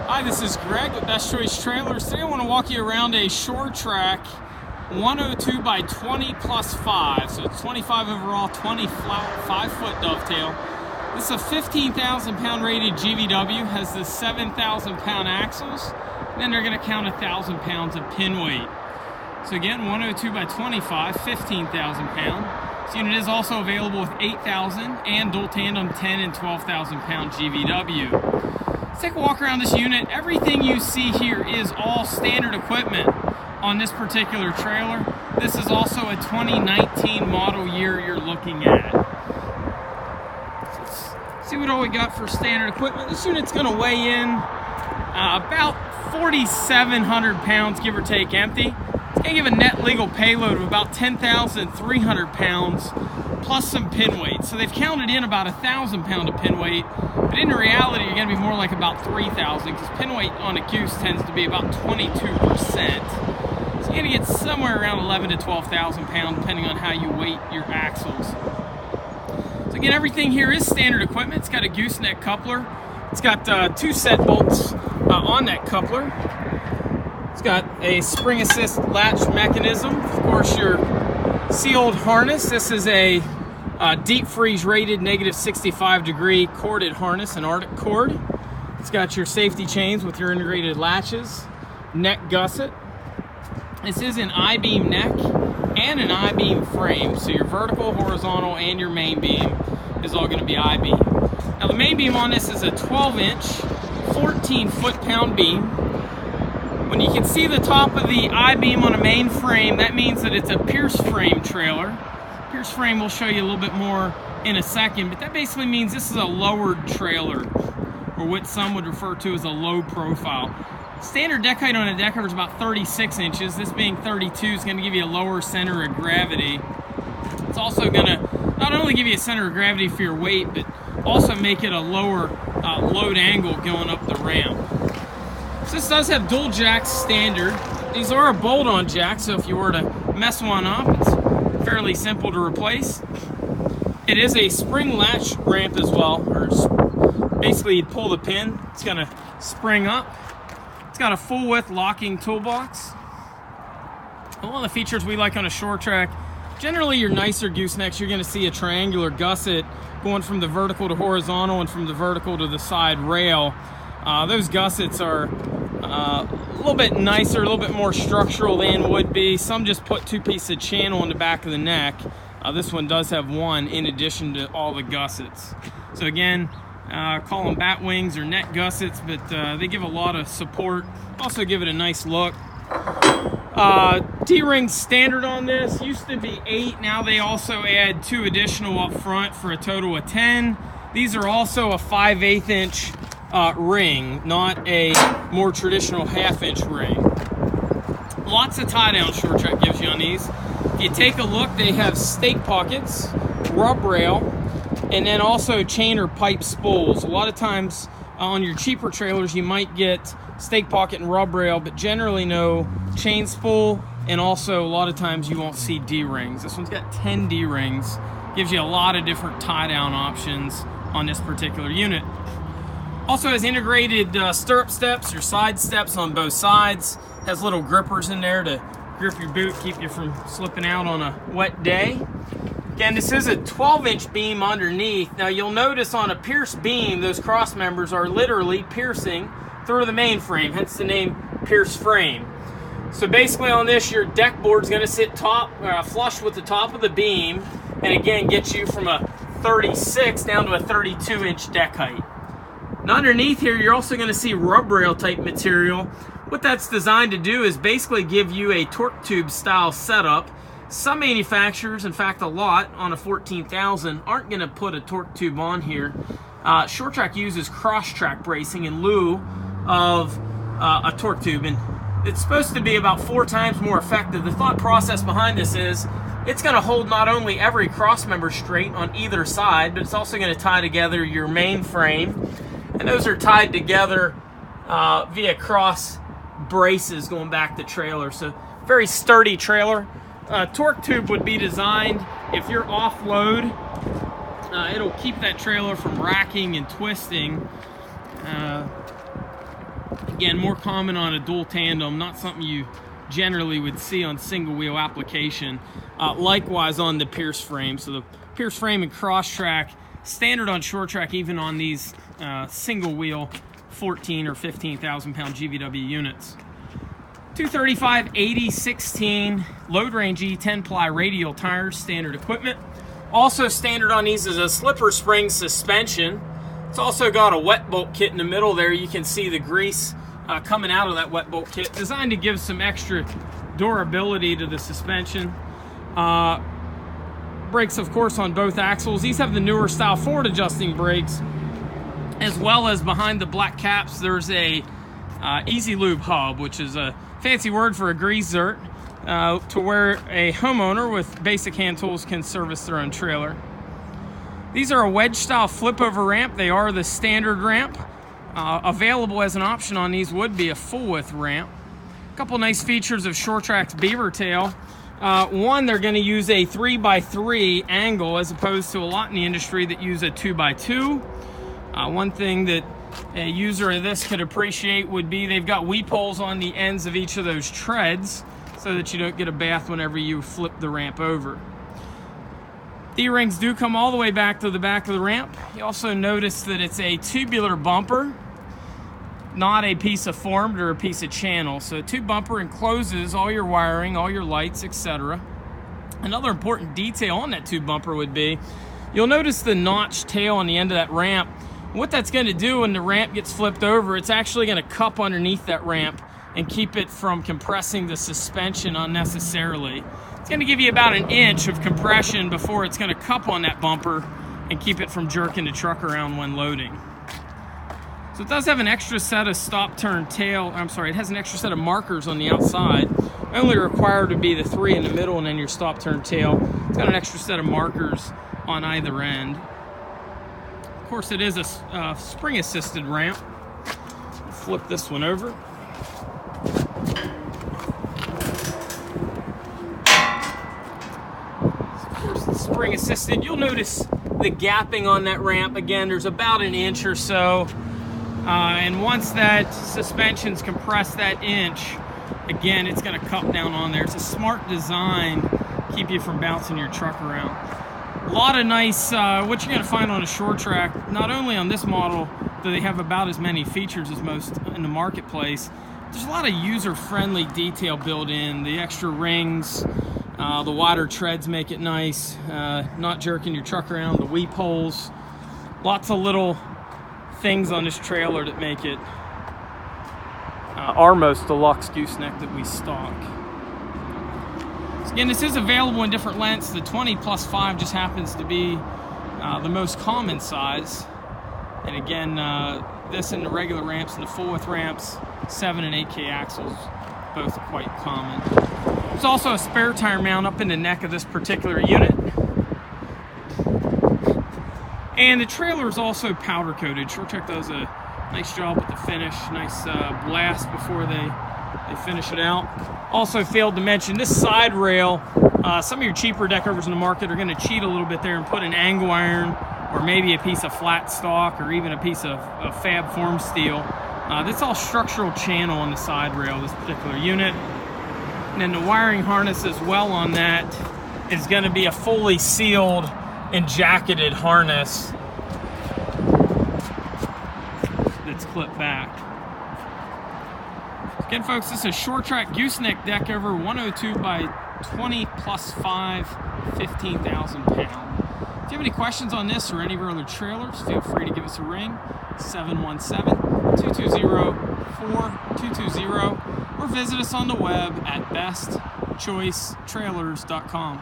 Hi, this is Greg with Best Choice Trailers. Today I want to walk you around a Shore Trac 102x20+5. So it's 25 overall, 20 flat, 5-foot dovetail. This is a 15,000 pound rated GVW, has the 7,000 pound axles. Then they're going to count 1,000 pounds of pin weight. So again, 102x25, 15,000 pound. This unit is also available with 8,000 and dual tandem 10 and 12,000 pound GVW. Let's take a walk around this unit. Everything you see here is all standard equipment on this particular trailer. This is also a 2019 model year you're looking at. Let's see what all we got for standard equipment. This unit's going to weigh in about 4,700 pounds, give or take empty. It's going to give a net legal payload of about 10,300 pounds plus some pin weight. So they've counted in about 1,000 pound of pin weight, but in reality you're going to be more like about 3,000 because pin weight on a Goose tends to be about 22%. So you're going to get somewhere around 11 to 12,000 pounds depending on how you weight your axles. So again, everything here is standard equipment. It's got a gooseneck coupler. It's got 2 set bolts on that coupler. It's got a spring assist latch mechanism. Of course, your sealed harness. This is a deep freeze rated -65 corded harness, an Arctic cord. It's got your safety chains with your integrated latches, neck gusset. This is an I-beam neck and an I-beam frame. So your vertical, horizontal, and your main beam is all going to be I-beam. Now the main beam on this is a 12-inch, 14 foot-pound beam. When you can see the top of the I-beam on a main frame, that means that it's a Pierce frame trailer. Pierce frame we'll show you a little bit more in a second, but that basically means this is a lowered trailer, or what some would refer to as a low profile. Standard deck height on a Deckover is about 36 inches. This being 32 is going to give you a lower center of gravity. It's also going to not only give you a center of gravity for your weight, but also make it a lower load angle going up the ramp. So this does have dual jacks standard. These are a bolt-on jack, so if you were to mess one up, it's fairly simple to replace. It is a spring latch ramp as well, or basically you'd pull the pin, it's going to spring up. It's got a full width locking toolbox. One of the features we like on a Shore Trac, generally your nicer goosenecks, you're going to see a triangular gusset going from the vertical to horizontal and from the vertical to the side rail. Those gussets are a little bit nicer, a little bit more structural than would be. Some just put 2 pieces of channel in the back of the neck. This one does have 1 in addition to all the gussets. So again, call them bat wings or neck gussets, but they give a lot of support. Also give it a nice look. D-ring standard on this used to be 8. Now they also add 2 additional up front for a total of 10. These are also a 5/8 inch ring, not a more traditional 1/2 inch ring. Lots of tie down Shore Trac gives you on these. If you take a look, they have stake pockets, rub rail, and then also chain or pipe spools. A lot of times on your cheaper trailers you might get stake pocket and rub rail, but generally no chain spool, and also a lot of times you won't see D-rings. This one's got 10 D-rings. Gives you a lot of different tie down options on this particular unit. Also has integrated stirrup steps or side steps on both sides. Has little grippers in there to grip your boot, keep you from slipping out on a wet day. Again, this is a 12-inch beam underneath. Now you'll notice on a Pierce beam, those cross members are literally piercing through the main frame, hence the name Pierce frame. So basically on this, your deck board is going to sit flush with the top of the beam, and again get you from a 36 down to a 32-inch deck height. And underneath here, you're also going to see rub rail type material. What that's designed to do is basically give you a torque tube style setup. Some manufacturers, in fact a lot, on a 14,000 aren't going to put a torque tube on here. Shore Trac uses cross-track bracing in lieu of a torque tube, and it's supposed to be about 4 times more effective. The thought process behind this is it's going to hold not only every cross member straight on either side, but it's also going to tie together your main frame. And those are tied together via cross braces going back to trailer. So very sturdy trailer. Torque tube would be designed if you're off load. It'll keep that trailer from racking and twisting. Again, more common on a dual tandem, not something you generally would see on single wheel application. Likewise on the Pierce frame. So the Pierce frame and cross track, standard on short track, even on these single wheel 14 or 15,000 pound GVW units. 235/80/16 load range E10 ply radial tires, standard equipment. Also standard on these is a slipper spring suspension. It's also got a wet bolt kit in the middle there. You can see the grease coming out of that wet bolt kit, designed to give some extra durability to the suspension. Brakes, of course, on both axles. These have the newer style forward adjusting brakes, as well as behind the black caps there's a Easy Lube hub, which is a fancy word for a grease zert, to where a homeowner with basic hand tools can service their own trailer. These are a wedge style flip over ramp. They are the standard ramp. Available as an option on these would be a full width ramp. A couple nice features of Short Trac's Beavertail. One, they're going to use a 3x3 angle as opposed to a lot in the industry that use a 2x2. One thing that a user of this could appreciate would be they've got weep holes on the ends of each of those treads so that you don't get a bath whenever you flip the ramp over. D-rings do come all the way back to the back of the ramp. You also notice that it's a tubular bumper, not a piece of formed or a piece of channel. So a tube bumper encloses all your wiring, all your lights, etc. Another important detail on that tube bumper would be, you'll notice the notched tail on the end of that ramp. What that's going to do when the ramp gets flipped over, it's actually going to cup underneath that ramp and keep it from compressing the suspension unnecessarily. It's going to give you about an inch of compression before it's going to cup on that bumper and keep it from jerking the truck around when loading. So it does have an extra set of it has an extra set of markers on the outside. Only required to be the 3 in the middle and then your stop turn tail. It's got an extra set of markers on either end. Of course, it is a spring assisted ramp. Flip this one over. Spring assisted. You'll notice the gapping on that ramp. Again, there's about an inch or so, and once that suspension's compressed that inch, again, it's going to cup down on there. It's a smart design, keep you from bouncing your truck around. A lot of nice, what you're going to find on a short track, not only on this model do they have about as many features as most in the marketplace, there's a lot of user-friendly detail built in. The extra rings, the wider treads make it nice, not jerking your truck around, the weep holes, lots of little things on this trailer that make it our most deluxe gooseneck that we stock. So again, this is available in different lengths. The 20+5 just happens to be the most common size. And again, this and the regular ramps and the full width ramps, 7 and 8K axles, both quite common. There's also a spare tire mount up in the neck of this particular unit. And the trailer is also powder coated. Short Trac does a nice job with the finish, nice blast before they finish it out. Also failed to mention this side rail. Some of your cheaper deckovers in the market are going to cheat a little bit there and put an angle iron or maybe a piece of flat stock or even a piece of fab form steel. That's all structural channel on the side rail, this particular unit. And then the wiring harness as well on that is going to be a fully sealed and jacketed harness that's clipped back. Again, folks, this is Short Trac Gooseneck Deckover 102x20+5, 15,000 pound. If you have any questions on this or any of our other trailers, feel free to give us a ring, 717-220-4220, or visit us on the web at bestchoicetrailers.com.